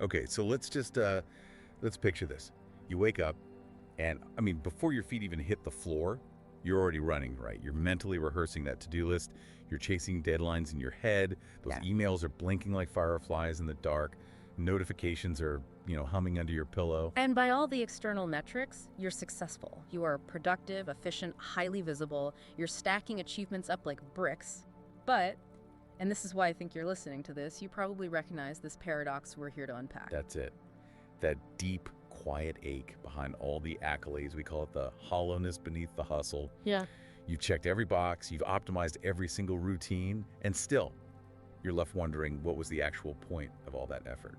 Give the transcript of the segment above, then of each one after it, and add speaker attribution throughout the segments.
Speaker 1: Okay, so let's picture this. You wake up, and I mean, before your feet even hit the floor, you're already running, right? You're mentally rehearsing that to-do list. You're chasing deadlines in your head. Those
Speaker 2: Yeah.
Speaker 1: emails are blinking like fireflies in the dark. Notifications are, humming under your pillow.
Speaker 2: And by all the external metrics, you're successful. You are productive, efficient, highly visible. You're stacking achievements up like bricks. But, and this is why I think you're listening to this, you probably recognize this paradox we're here to unpack.
Speaker 1: That's it. That deep, quiet ache behind all the accolades. We call it the hollowness beneath the hustle.
Speaker 2: Yeah.
Speaker 1: You've checked every box, you've optimized every single routine, and still, you're left wondering what was the actual point of all that effort.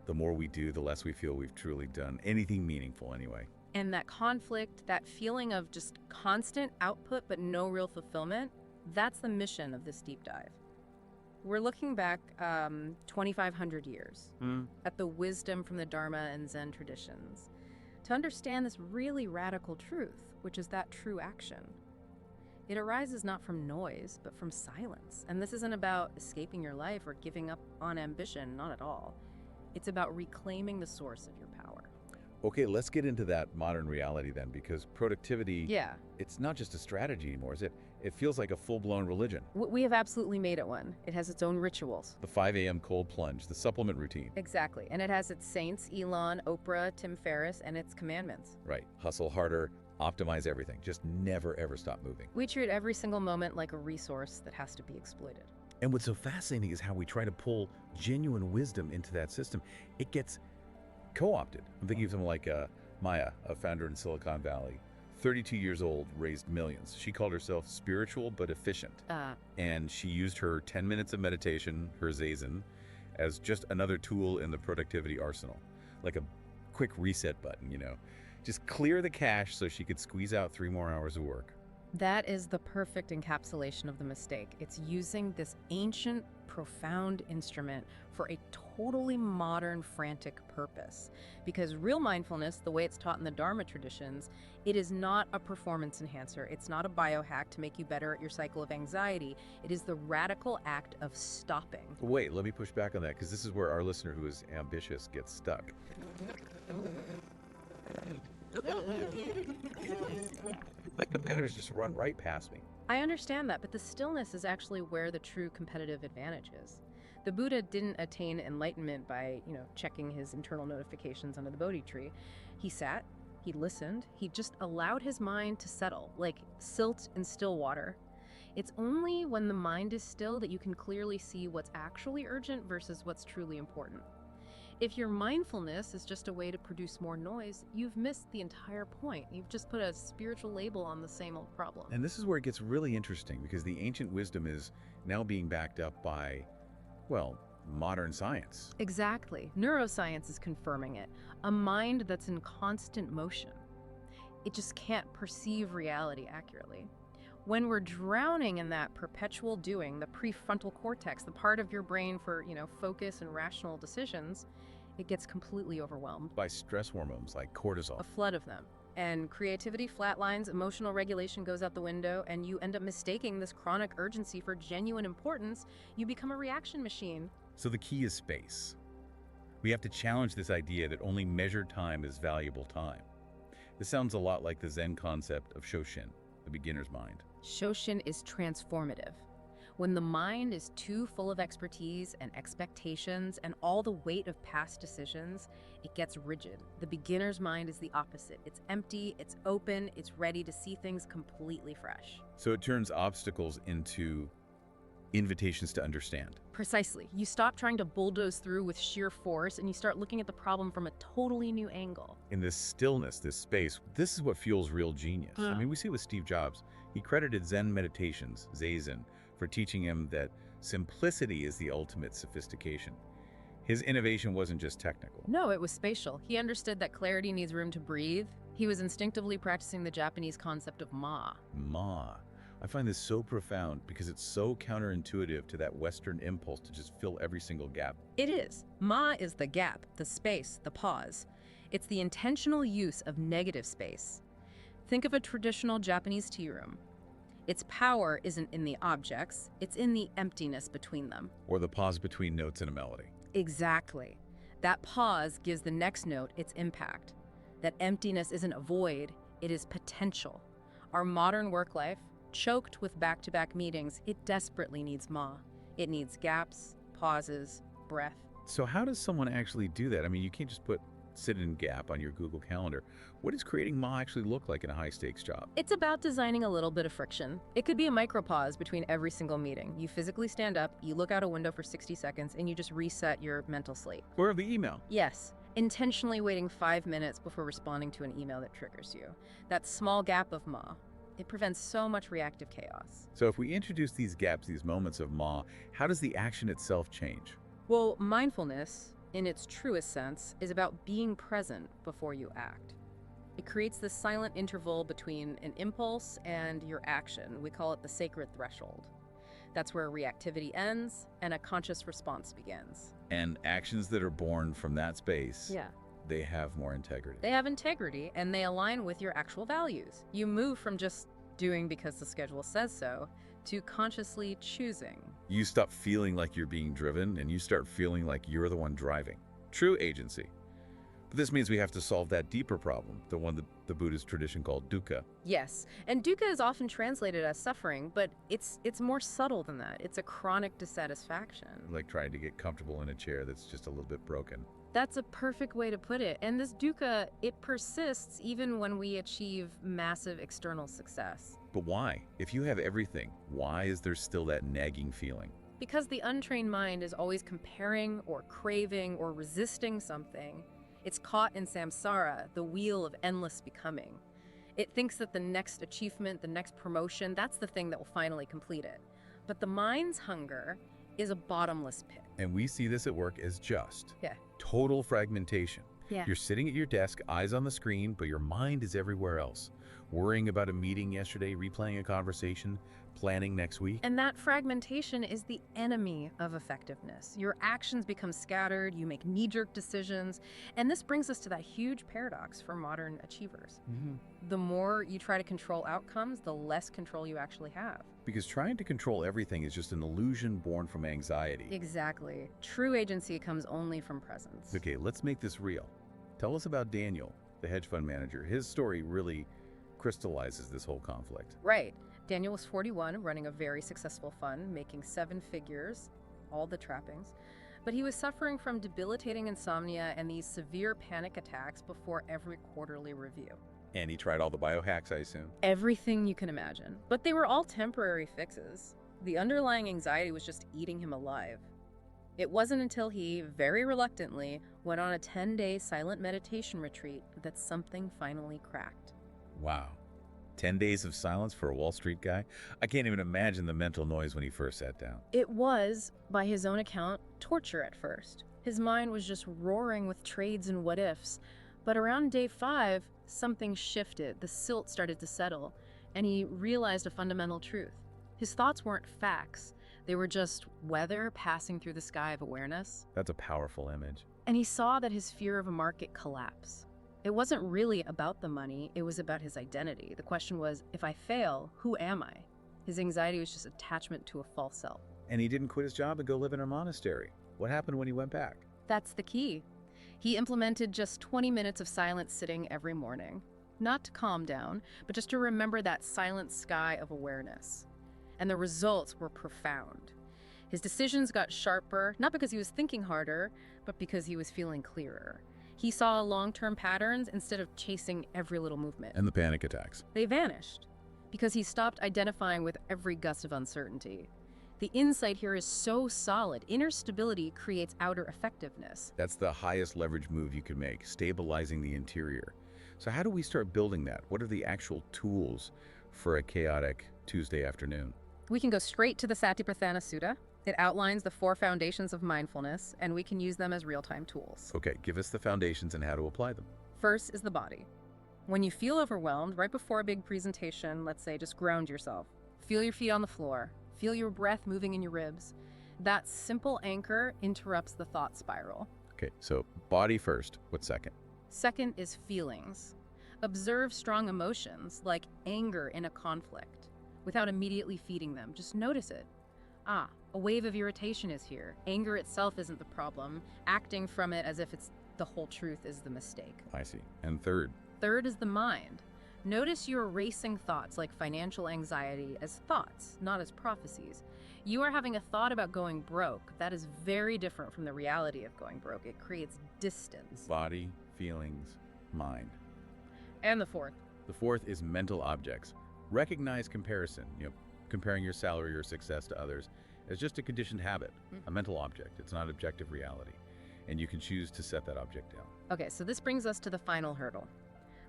Speaker 1: The more we do, the less we feel we've truly done anything meaningful anyway.
Speaker 2: And that conflict, that feeling of just constant output but no real fulfillment, that's the mission of this deep dive. We're looking back 2,500 years at the wisdom from the Dharma and Zen traditions to understand this really radical truth, which is that true action. It arises not from noise, but from silence. And this isn't about escaping your life or giving up on ambition, not at all. It's about reclaiming the source of your power.
Speaker 1: Okay, let's get into that modern reality then, because productivity,
Speaker 2: Yeah,
Speaker 1: it's not just a strategy anymore, is it? It feels like a full-blown religion.
Speaker 2: we have absolutely made it one. It has its own rituals.
Speaker 1: The 5 a.m. cold plunge, the supplement routine.
Speaker 2: Exactly. And it has its saints, Elon, Oprah, Tim Ferriss, and its commandments.
Speaker 1: Right. Hustle harder, optimize everything. Just never, ever stop moving.
Speaker 2: We treat every single moment like a resource that has to be exploited.
Speaker 1: And what's so fascinating is how we try to pull genuine wisdom into that system. It gets co-opted. I'm thinking of someone like Maya, a founder in Silicon Valley. 32 years old, raised millions. She called herself spiritual but efficient. And she used her 10 minutes of meditation, her Zazen, as just another tool in the productivity arsenal. Like a quick reset button, Just clear the cache so she could squeeze out 3 more hours of work.
Speaker 2: That is the perfect encapsulation of the mistake. It's using this ancient, profound instrument for a totally modern, frantic purpose. Because real mindfulness, the way it's taught in the Dharma traditions, it is not a performance enhancer. It's not a biohack to make you better at your cycle of anxiety. It is the radical act of stopping.
Speaker 1: Wait, let me push back on that, because this is where our listener who is ambitious gets stuck. Like competitors just run right past me.
Speaker 2: I understand that, but the stillness is actually where the true competitive advantage is. The Buddha didn't attain enlightenment by, checking his internal notifications under the Bodhi tree. He sat, he listened, he just allowed his mind to settle, like silt in still water. It's only when the mind is still that you can clearly see what's actually urgent versus what's truly important. If your mindfulness is just a way to produce more noise, you've missed the entire point. You've just put a spiritual label on the same old problem.
Speaker 1: And this is where it gets really interesting, because the ancient wisdom is now being backed up by, well, modern science.
Speaker 2: Exactly. Neuroscience is confirming it. A mind that's in constant motion. It just can't perceive reality accurately. When we're drowning in that perpetual doing, the prefrontal cortex, the part of your brain for, focus and rational decisions, it gets completely overwhelmed.
Speaker 1: By stress hormones like cortisol.
Speaker 2: A flood of them. And creativity flatlines, emotional regulation goes out the window, and you end up mistaking this chronic urgency for genuine importance. You become a reaction machine.
Speaker 1: So the key is space. We have to challenge this idea that only measured time is valuable time. This sounds a lot like the Zen concept of Shoshin, the beginner's mind.
Speaker 2: Shoshin is transformative. When the mind is too full of expertise and expectations and all the weight of past decisions, it gets rigid. The beginner's mind is the opposite. It's empty, it's open, it's ready to see things completely fresh.
Speaker 1: So it turns obstacles into invitations to understand.
Speaker 2: Precisely. You stop trying to bulldoze through with sheer force and you start looking at the problem from a totally new angle.
Speaker 1: In this stillness, this space, this is what fuels real genius. I mean, we see with Steve Jobs, he credited Zen meditations, Zazen, for teaching him that simplicity is the ultimate sophistication. His innovation wasn't just technical.
Speaker 2: No, it was spatial. He understood that clarity needs room to breathe. He was instinctively practicing the Japanese concept of ma.
Speaker 1: Ma. I find this so profound because it's so counterintuitive to that Western impulse to just fill every single gap.
Speaker 2: It is. Ma is the gap, the space, the pause. It's the intentional use of negative space. Think of a traditional Japanese tea room. Its power isn't in the objects, it's in the emptiness between them.
Speaker 1: Or the pause between notes in a melody.
Speaker 2: Exactly. That pause gives the next note its impact. That emptiness isn't a void, it is potential. Our modern work life, choked with back-to-back meetings, it desperately needs ma. It needs gaps, pauses, breath.
Speaker 1: So how does someone actually do that? I mean, you can't just put sit in gap on your Google Calendar. What does creating ma actually look like in a high-stakes job?
Speaker 2: It's about designing a little bit of friction. It could be a micropause between every single meeting. You physically stand up, you look out a window for 60 seconds, and you just reset your mental slate.
Speaker 1: Or the email.
Speaker 2: Yes, intentionally waiting 5 minutes before responding to an email that triggers you. That small gap of ma, it prevents so much reactive chaos.
Speaker 1: So if we introduce these gaps, these moments of ma, how does the action itself change?
Speaker 2: Well, mindfulness, in its truest sense, is about being present before you act. It creates this silent interval between an impulse and your action. We call it the sacred threshold. That's where reactivity ends and a conscious response begins.
Speaker 1: And actions that are born from that space,
Speaker 2: Yeah.
Speaker 1: they have more integrity.
Speaker 2: They have integrity and they align with your actual values. You move from just doing because the schedule says so to consciously choosing.
Speaker 1: You stop feeling like you're being driven and you start feeling like you're the one driving. True agency. But this means we have to solve that deeper problem, the one that the Buddhist tradition called dukkha.
Speaker 2: Yes, and dukkha is often translated as suffering, but it's more subtle than that. It's a chronic dissatisfaction.
Speaker 1: Like trying to get comfortable in a chair that's just a little bit broken.
Speaker 2: That's a perfect way to put it. And this dukkha, it persists even when we achieve massive external success.
Speaker 1: But why? If you have everything, why is there still that nagging feeling?
Speaker 2: Because the untrained mind is always comparing or craving or resisting something. It's caught in samsara, the wheel of endless becoming. It thinks that the next achievement, the next promotion, that's the thing that will finally complete it. But the mind's hunger is a bottomless pit.
Speaker 1: And we see this at work as just
Speaker 2: Yeah.
Speaker 1: total fragmentation.
Speaker 2: Yeah.
Speaker 1: You're sitting at your desk, eyes on the screen, but your mind is everywhere else. Worrying about a meeting yesterday, replaying a conversation, planning next week.
Speaker 2: And that fragmentation is the enemy of effectiveness. Your actions become scattered, you make knee-jerk decisions, and this brings us to that huge paradox for modern achievers. The more you try to control outcomes, the less control you actually have.
Speaker 1: Because trying to control everything is just an illusion born from anxiety.
Speaker 2: Exactly. True agency comes only from presence.
Speaker 1: Okay, let's make this real. Tell us about Daniel, the hedge fund manager. His story really crystallizes this whole conflict.
Speaker 2: Right. Daniel was 41, running a very successful fund, making 7 figures, all the trappings. But he was suffering from debilitating insomnia and these severe panic attacks before every quarterly review.
Speaker 1: And he tried all the biohacks, I assume.
Speaker 2: Everything you can imagine. But they were all temporary fixes. The underlying anxiety was just eating him alive. It wasn't until he, very reluctantly, went on a 10-day silent meditation retreat that something finally cracked.
Speaker 1: Wow. 10 days of silence for a Wall Street guy? I can't even imagine the mental noise when he first sat down.
Speaker 2: It was, by his own account, torture at first. His mind was just roaring with trades and what-ifs. But around day 5, something shifted. The silt started to settle, and he realized a fundamental truth. His thoughts weren't facts. They were just weather passing through the sky of awareness.
Speaker 1: That's a powerful image.
Speaker 2: And he saw that his fear of a market collapse. It wasn't really about the money, it was about his identity. The question was, if I fail, who am I? His anxiety was just attachment to a false self.
Speaker 1: And he didn't quit his job and go live in a monastery. What happened when he went back?
Speaker 2: That's the key. He implemented just 20 minutes of silent sitting every morning. Not to calm down, but just to remember that silent sky of awareness. And the results were profound. His decisions got sharper, not because he was thinking harder, but because he was feeling clearer. He saw long-term patterns instead of chasing every little movement.
Speaker 1: And the panic attacks.
Speaker 2: They vanished because he stopped identifying with every gust of uncertainty. The insight here is so solid. Inner stability creates outer effectiveness.
Speaker 1: That's the highest leverage move you can make, stabilizing the interior. So how do we start building that? What are the actual tools for a chaotic Tuesday afternoon?
Speaker 2: We can go straight to the Satipatthana Sutta. It outlines the 4 foundations of mindfulness, and we can use them as real-time tools.
Speaker 1: Okay, give us the foundations and how to apply them.
Speaker 2: First is the body. When you feel overwhelmed, right before a big presentation, let's say, just ground yourself. Feel your feet on the floor. Feel your breath moving in your ribs. That simple anchor interrupts the thought spiral.
Speaker 1: Okay, so body first. What's second?
Speaker 2: Second is feelings. Observe strong emotions, like anger in a conflict, without immediately feeding them. Just notice it. Ah, a wave of irritation is here. Anger itself isn't the problem. Acting from it as if it's the whole truth is the mistake.
Speaker 1: I see. And third,
Speaker 2: Third is the mind. Notice your racing thoughts like financial anxiety as thoughts, not as prophecies. You are having a thought about going broke. That is very different from the reality of going broke. It creates distance.
Speaker 1: body, feelings, mind.
Speaker 2: And the fourth.
Speaker 1: The fourth is mental objects. Recognize comparison, comparing your salary or success to others as just a conditioned habit, a mental object. It's not objective reality. And you can choose to set that object down.
Speaker 2: Okay, so this brings us to the final hurdle.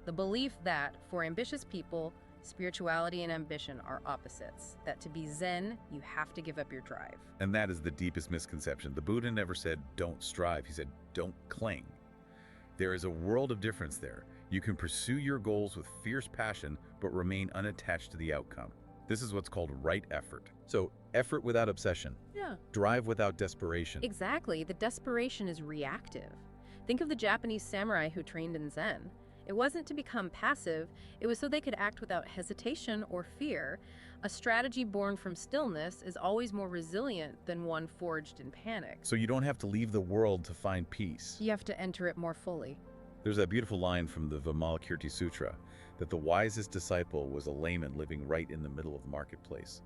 Speaker 2: The belief that for ambitious people, spirituality and ambition are opposites. That to be Zen, you have to give up your drive.
Speaker 1: And that is the deepest misconception. The Buddha never said, don't strive. He said, don't cling. There is a world of difference there. You can pursue your goals with fierce passion, but remain unattached to the outcome. This is what's called right effort. So, effort without obsession.
Speaker 2: Yeah.
Speaker 1: Drive without desperation.
Speaker 2: Exactly. The desperation is reactive. Think of the Japanese samurai who trained in Zen. It wasn't to become passive, it was so they could act without hesitation or fear. A strategy born from stillness is always more resilient than one forged in panic.
Speaker 1: So you don't have to leave the world to find peace.
Speaker 2: You have to enter it more fully.
Speaker 1: There's that beautiful line from the Vimalakirti Sutra that the wisest disciple was a layman living right in the middle of the marketplace.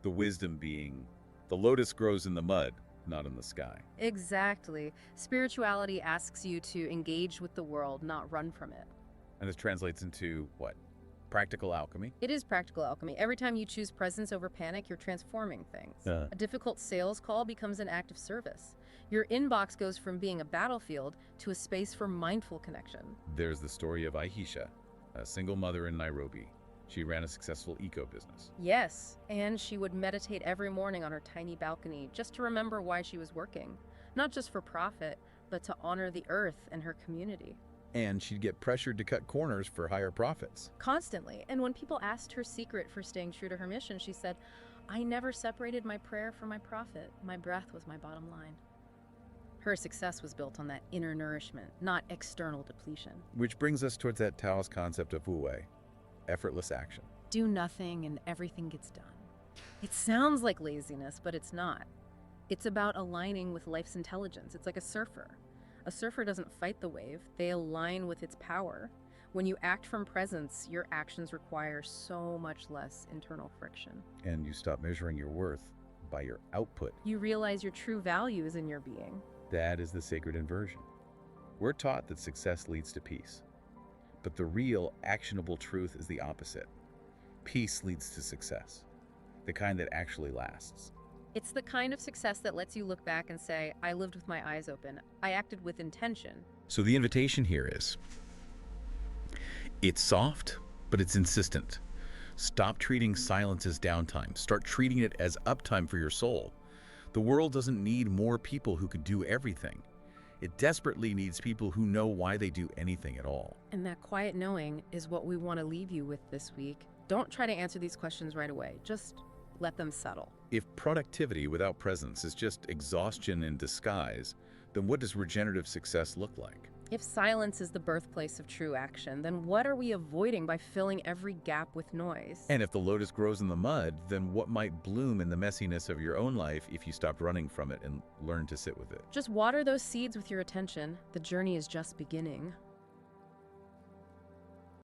Speaker 1: The wisdom being, the lotus grows in the mud, not in the sky.
Speaker 2: Exactly. Spirituality asks you to engage with the world, not run from it.
Speaker 1: And this translates into what? Practical alchemy?
Speaker 2: It is practical alchemy. Every time you choose presence over panic, you're transforming things. A difficult sales call becomes an act of service. Your inbox goes from being a battlefield to a space for mindful connection.
Speaker 1: There's the story of Aisha, a single mother in Nairobi. She ran a successful eco-business.
Speaker 2: Yes, and she would meditate every morning on her tiny balcony just to remember why she was working. Not just for profit, but to honor the earth and her community.
Speaker 1: And she'd get pressured to cut corners for higher profits.
Speaker 2: Constantly. And when people asked her secret for staying true to her mission, she said, I never separated my prayer from my profit. My breath was my bottom line. Her success was built on that inner nourishment, not external depletion.
Speaker 1: Which brings us towards that Taoist concept of Wu Wei, effortless action.
Speaker 2: Do nothing and everything gets done. It sounds like laziness, but it's not. It's about aligning with life's intelligence. It's like a surfer. A surfer doesn't fight the wave, they align with its power. When you act from presence, your actions require so much less internal friction.
Speaker 1: And you stop measuring your worth by your output.
Speaker 2: You realize your true value is in your being.
Speaker 1: That is the sacred inversion. We're taught that success leads to peace. But the real, actionable truth is the opposite. Peace leads to success, the kind that actually lasts.
Speaker 2: It's the kind of success that lets you look back and say, I lived with my eyes open. I acted with intention.
Speaker 1: So the invitation here is, it's soft, but it's insistent. Stop treating silence as downtime. Start treating it as uptime for your soul. The world doesn't need more people who could do everything. It desperately needs people who know why they do anything at all.
Speaker 2: And that quiet knowing is what we want to leave you with this week. Don't try to answer these questions right away. Just let them settle.
Speaker 1: If productivity without presence is just exhaustion in disguise, then what does regenerative success look like?
Speaker 2: If silence is the birthplace of true action, then what are we avoiding by filling every gap with noise?
Speaker 1: And if the lotus grows in the mud, then what might bloom in the messiness of your own life if you stopped running from it and learned to sit with it?
Speaker 2: Just water those seeds with your attention. The journey is just beginning.